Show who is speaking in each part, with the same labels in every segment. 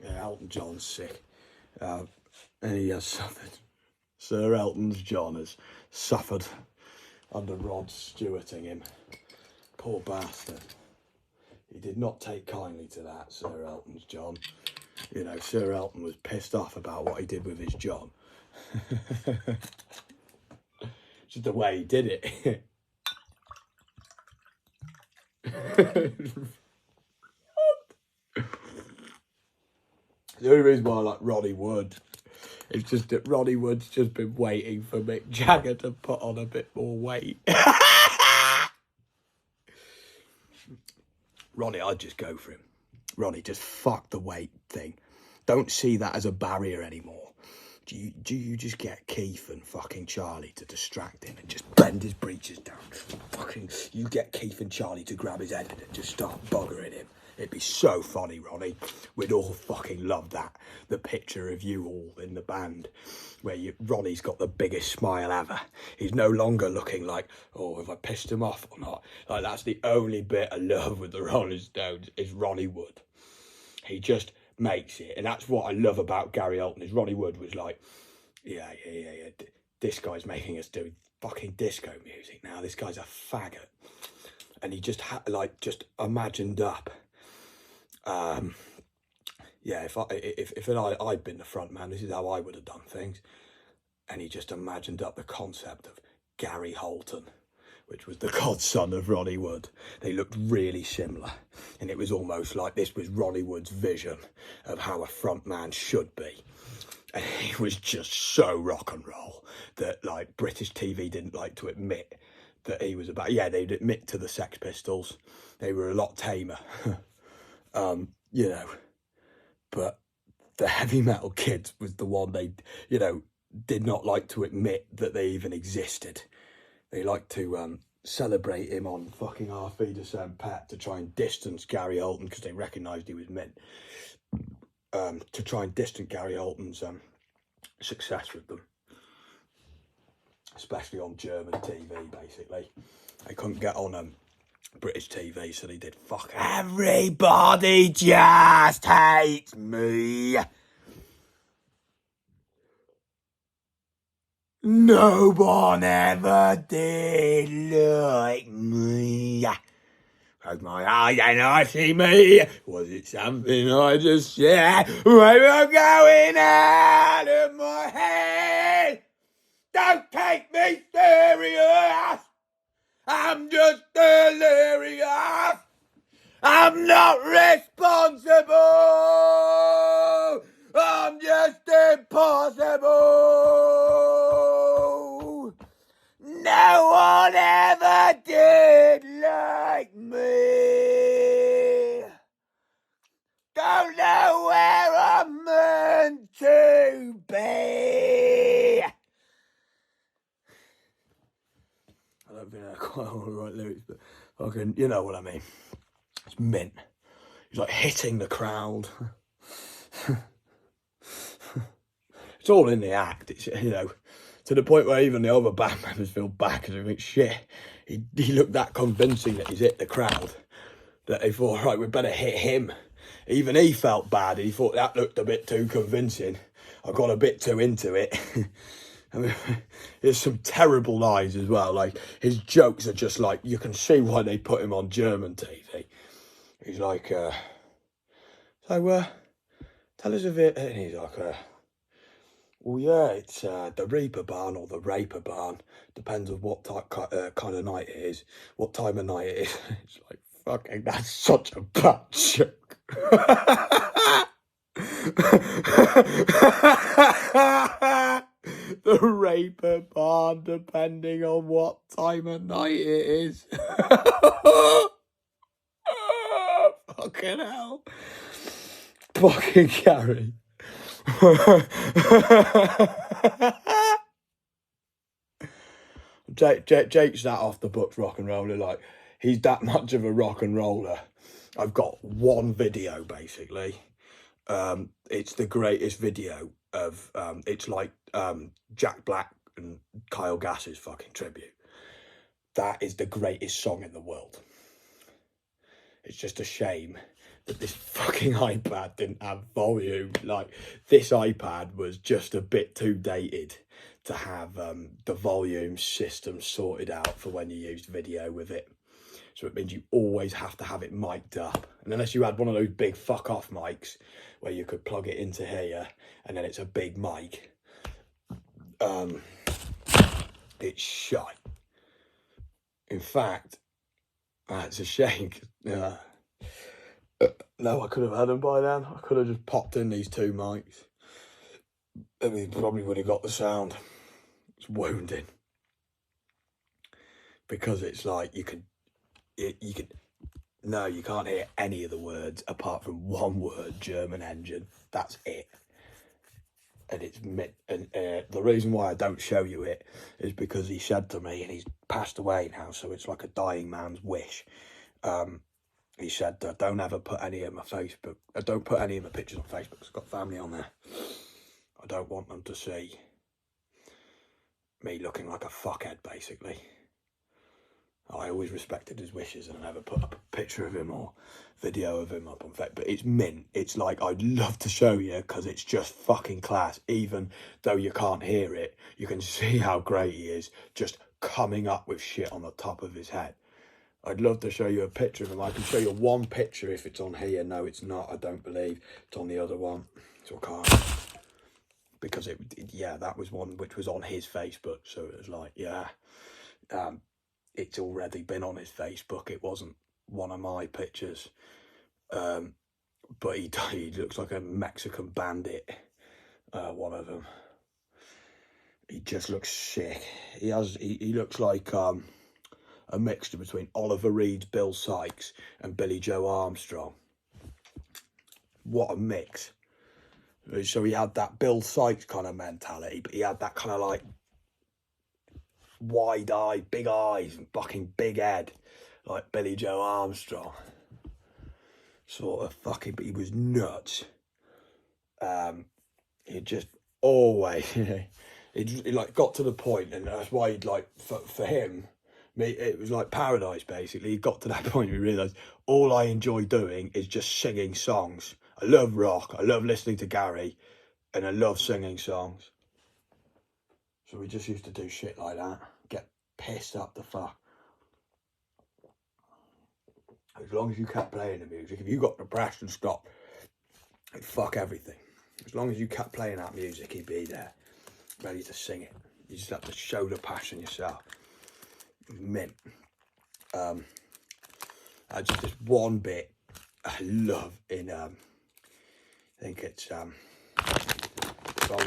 Speaker 1: Yeah, Elton John's sick. And he has suffered. Sir Elton's John has suffered under Rod stewarding him. Poor bastard. He did not take kindly to that, Sir Elton's John. You know, Sir Elton was pissed off about what he did with his John. Just the way he did it. The only reason why I like Ronnie Wood is just that Ronnie Wood's just been waiting for Mick Jagger to put on a bit more weight. Ronnie, I'd just go for him. Ronnie, just fuck the weight thing. Don't see that as a barrier anymore. Do you just get Keith and fucking Charlie to distract him and just bend his breeches down? Fucking, you get Keith and Charlie to grab his head and just start buggering him. It'd be so funny, Ronnie. We'd all fucking love that. The picture of you all in the band where Ronnie's got the biggest smile ever. He's no longer looking like, oh, have I pissed him off or not? Like, that's the only bit I love with the Rolling Stones is Ronnie Wood. He just makes it. And that's what I love about Gary Elton is Ronnie Wood was like, yeah. This guy's making us do fucking disco music now. This guy's a faggot. And he just had, like, just imagined up. Yeah, if I'd been the front man, this is how I would have done things. And he just imagined up the concept of Gary Holton, which was the godson of Ronnie Wood. They looked really similar. And it was almost like this was Ronnie Wood's vision of how a front man should be. And he was just so rock and roll that, like, British TV didn't like to admit that he was about... Yeah, they'd admit to the Sex Pistols. They were a lot tamer. You know, but the Heavy Metal Kids was the one they, you know, did not like to admit that they even existed. They liked to celebrate him on fucking Our Feed of St. Pat to try and distance Gary Holton because they recognised he was meant to try and distance Gary Holton's success with them, especially on German TV. Basically, they couldn't get on British TV, so they did fuck everybody just hates me. No one ever did like me. Close my eyes and I see me. Was it something I just said? Maybe I'm going out of my head. Don't take me serious. I'm just delirious. I'm not responsible. I'm just impossible. No one ever did like me. Don't know where I'm meant to be. I don't think I quite all the right lyrics, but fucking, you know what I mean. It's mint. He's like hitting the crowd. It's all in the act. It's, you know, to the point where even the other band members feel bad because they think, shit, he looked that convincing that he's hit the crowd that they thought, right, we better hit him. Even he felt bad. He thought that looked a bit too convincing. I got a bit too into it. I mean, there's some terrible lines as well. Like, his jokes are just like, you can see why they put him on German TV. He's like, so, tell us a bit. And he's like, well, yeah, it's the Reaper Barn or the Raper Barn. Depends on what kind of night it is, what time of night it is. It's like, fucking, that's such a bad joke. The Raper Barn, depending on what time of night it is. Fucking hell. Fucking Gary. Jake's that off the books rock and roller. Like, he's that much of a rock and roller. I've got one video, basically. It's the greatest video of, it's like Jack Black and Kyle Gass's fucking tribute. That is the greatest song in the world. It's just a shame that this fucking iPad didn't have volume. Like, this iPad was just a bit too dated to have the volume system sorted out for when you used video with it. So it means you always have to have it mic'd up. And unless you had one of those big fuck off mics where you could plug it into here and then it's a big mic, it's shite. In fact, it's a shame. No, I could have had them by then. I could have just popped in these two mics. I mean, probably would have got the sound. It's wounding. Because it's like you can't hear any of the words apart from one word, German engine. That's it. And it's and the reason why I don't show you it is because he said to me, and he's passed away now, so it's like a dying man's wish. He said, don't ever put any of my Facebook, don't put any of my pictures on Facebook. It's got family on there. I don't want them to see me looking like a fuckhead, basically. I always respected his wishes and I never put up a picture of him or video of him up on Facebook. But it's mint. It's like, I'd love to show you because it's just fucking class. Even though you can't hear it, you can see how great he is just coming up with shit on the top of his head. I'd love to show you a picture of him. I can show you one picture if it's on here. No, it's not. I don't believe it's on the other one. So I can't. Because that was one which was on his Facebook. So it was like, it's already been on his Facebook. It wasn't one of my pictures. But he looks like a Mexican bandit. One of them. He just looks sick. He looks like a mixture between Oliver Reed's Bill Sykes and Billy Joe Armstrong. What a mix. So he had that Bill Sykes kind of mentality, but he had that kind of like wide-eyed, big eyes and fucking big head, like Billy Joe Armstrong. Sort of fucking, but he was nuts. He just always, he like got to the point, and that's why he'd like, for him, it was like paradise, basically. He got to that point where he realised all I enjoy doing is just singing songs. I love rock, I love listening to Gary, and I love singing songs. So we just used to do shit like that, get pissed up the fuck. As long as you kept playing the music, if you got depressed and stopped, it'd fuck everything. As long as you kept playing that music, he'd be there, ready to sing it. You just have to show the passion yourself. Mint. Just this one bit I love in I think it's Rolling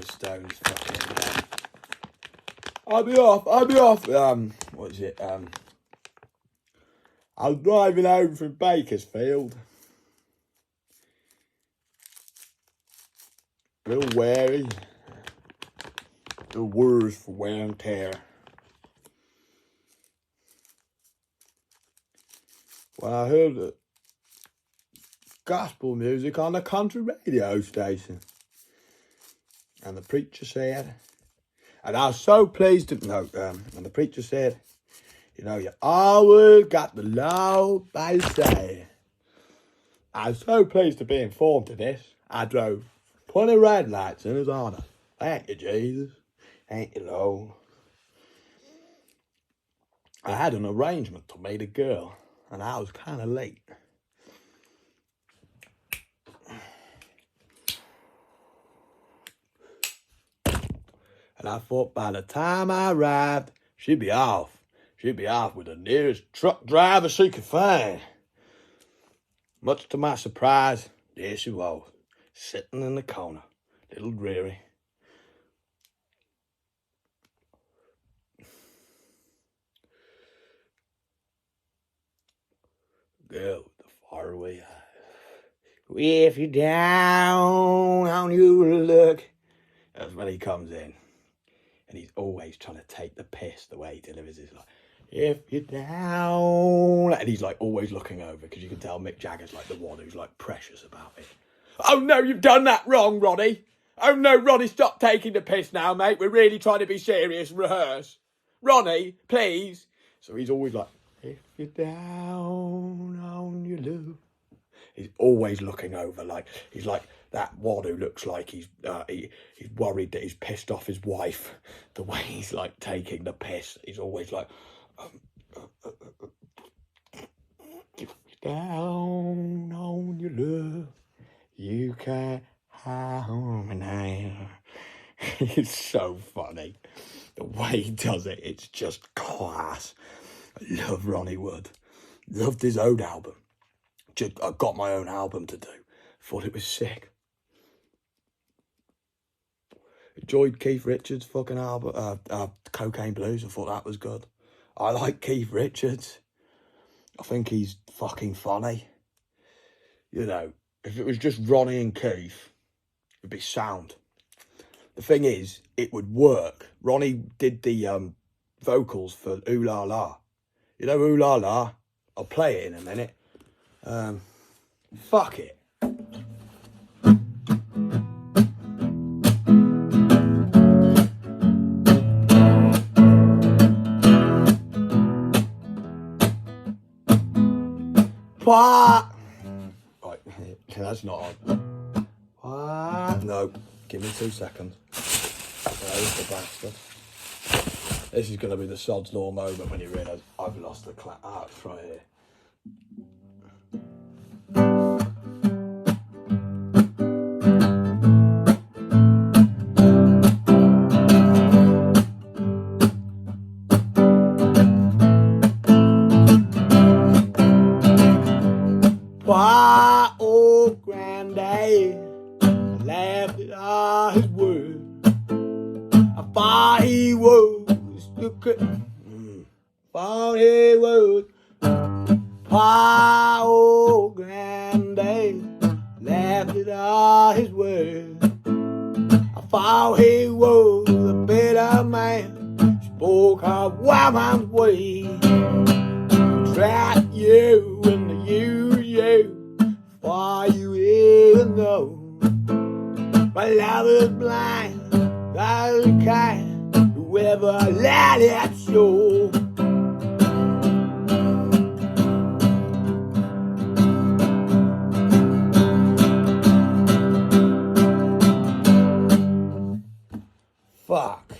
Speaker 1: Stones fucking I'll be off. What is it? I was driving home from Bakersfield. A little wary. The words for wear and tear. Well, I heard the gospel music on the country radio station. And the preacher said, and I was so pleased to know, and the preacher said, you always got the Lord by your side. I was so pleased to be informed of this. I drove 20 red lights in his honor. Thank you, Jesus. Thank you, Lord. I had an arrangement to meet a girl, and I was kind of late. And I thought by the time I arrived, she'd be off. She'd be off with the nearest truck driver she could find. Much to my surprise, there she was, sitting in the corner, a little dreary. Girl with the faraway eyes. If you're down on your luck. That's when he comes in. And he's always trying to take the piss the way he delivers his line. If you're down. And he's like always looking over because you can tell Mick Jagger's like the one who's like precious about it. Oh no, you've done that wrong, Ronnie. Oh no, Ronnie, stop taking the piss now, mate. We're really trying to be serious and rehearse. Ronnie, please. So he's always like, if you're down on your luck He's always looking over, like he's like that one who looks like he's worried that he's pissed off his wife. The way he's like taking the piss, he's always like, down on your love, you can't harm me now. It's so funny. The way he does it, it's just class. I love Ronnie Wood. Loved his own album. I got my own album to do. Thought it was sick. Enjoyed Keith Richards' fucking album, Cocaine Blues. I thought that was good. I like Keith Richards. I think he's fucking funny. You know, if it was just Ronnie and Keith, it'd be sound. The thing is, it would work. Ronnie did the vocals for Ooh La La. You know Ooh La La? I'll play it in a minute. Fuck it. What? Right, that's not on. What? No, give me 2 seconds. There's the bastard. This is going to be the Sod's Law moment when you realise I've lost the clap. Ah, it's right here. Why, oh granddad, laughed at all his words. I thought he was thought he was. Why, oh granddad, laughed at all his words. I thought he was a better man, spoke a woman's way. Trap you and the you, for you even know my love is blind, I was kind, whoever let it show. Fuck.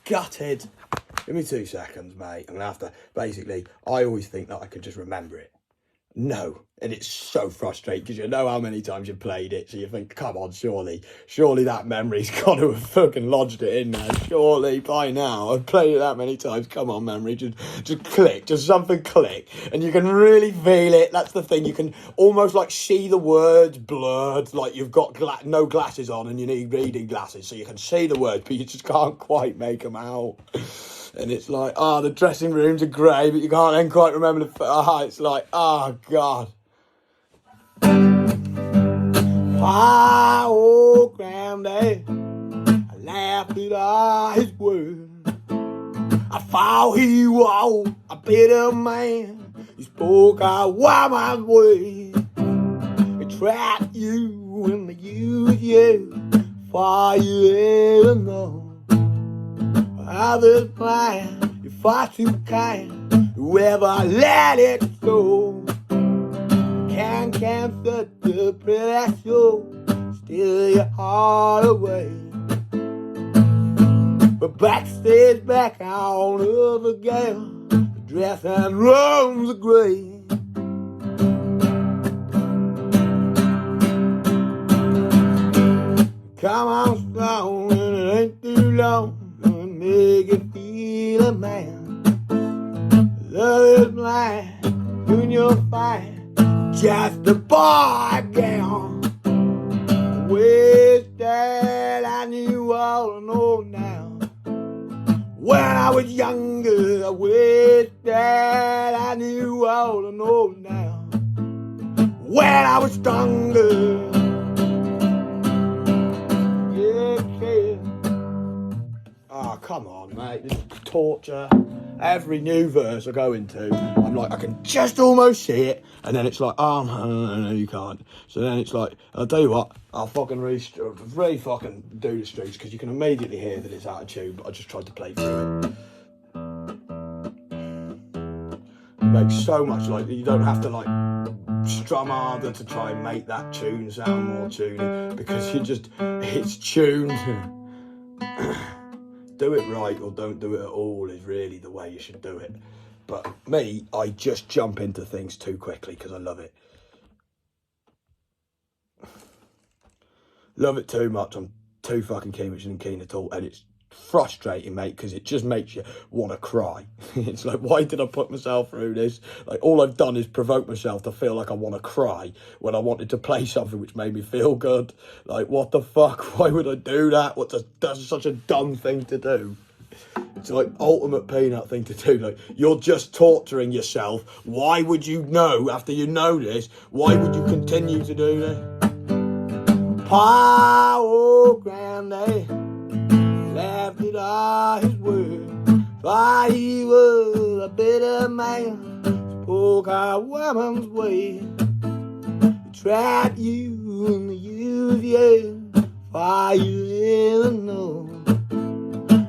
Speaker 1: Gutted. Give me 2 seconds, mate. I'm gonna have to, basically, I always think that I can just remember it. No, and it's so frustrating because you know how many times you've played it, so you think, come on, surely that memory's got to have fucking lodged it in there. Surely by now, I've played it that many times. Come on, memory, just click, just something click, and you can really feel it. That's the thing, you can almost like see the words blurred, like you've got no glasses on and you need reading glasses, so you can see the words, but you just can't quite make them out. And it's like, the dressing rooms are grey, but you can't then quite remember it's like, God. Why, oh, granddad, I laughed at all his words. I thought he was a better man. He spoke a woman's way. He trapped you and they used you for you ever know. Others blind, if I too kind, whoever let it go. Can't set the pressure, steal your heart away. But backstage, back on of the game, the dressing rooms are grey. Come on strong, and it ain't too long. Make it feel a man. Love is blind, when you're fine, just a bargain. Wish that I knew all I know now. When I was younger, I wish that I knew all I know now. When I was stronger. Come on, mate, this is torture. Every new verse I go into, I'm like, I can just almost see it, and then it's like, no, you can't. So then it's like, I'll tell you what, I'll fucking really fucking do the streets, because you can immediately hear that it's out of tune, but I just tried to play through it. It makes so much, like, you don't have to, like, strum harder to try and make that tune sound more tuney, because it's tuned. Do it right or don't do it at all is really the way you should do it. But me, I just jump into things too quickly because I love it. Love it too much. I'm too fucking keen at all, and it's frustrating, mate, because it just makes you want to cry. It's like, why did I put myself through this? Like, all I've done is provoke myself to feel like I want to cry when I wanted to play something which made me feel good. Like, what the fuck? Why would I do that? That's such a dumb thing to do. It's like ultimate peanut thing to do. Like, you're just torturing yourself. Why would you know after you know this? Why would you continue to do this? Pa, oh, granddad left it all his word. Thought he was a better man, spoke our woman's way. He trapped you in the UVA, for you ever know.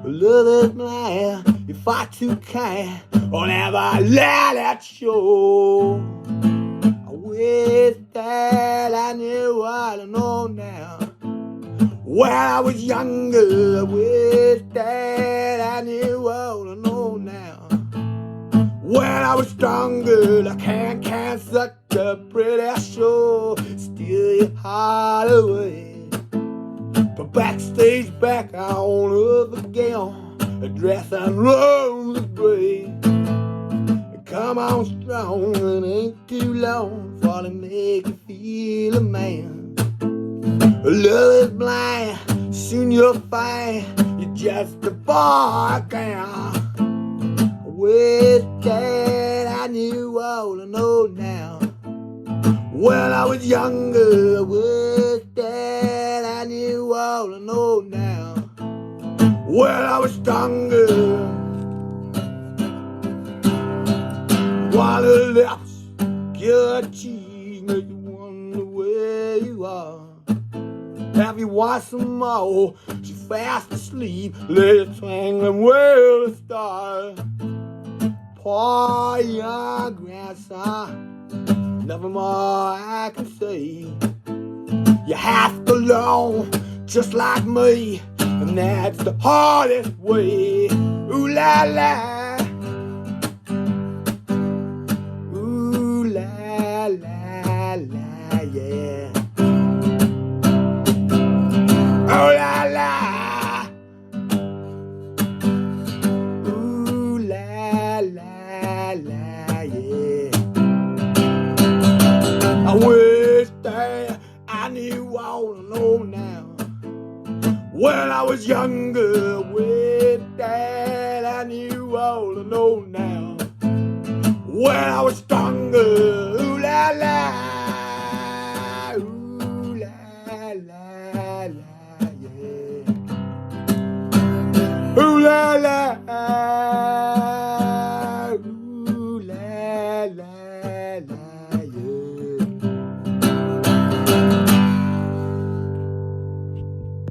Speaker 1: Love is blind, if I too kind, I'll never let it show. I wish that I knew what I know now. When I was younger, I wish that I knew what I know now. When I was stronger, I can't such a pretty show, steal your heart away. But backstage back on up again, a dress and rose gray. Come on strong, it ain't too long for to make you feel a man. Love is blind, soon you'll find you're just a boy again. I wish that I knew all I know now. When I was younger, I wish that I knew all I know now. When I was stronger, while the lips, good cheese, make you wonder where you are. Have you watched some more? She fast asleep, let it swing and where the stars. Poor young grandson, nothing more I can say. You have to learn just like me, and that's the hardest way. Ooh la la, ooh la la la, yeah. Oh la la, ooh la la la, yeah. I wish that I knew all I know now. When I was younger, I wish that I knew all I know now. When I was stronger, ooh la la.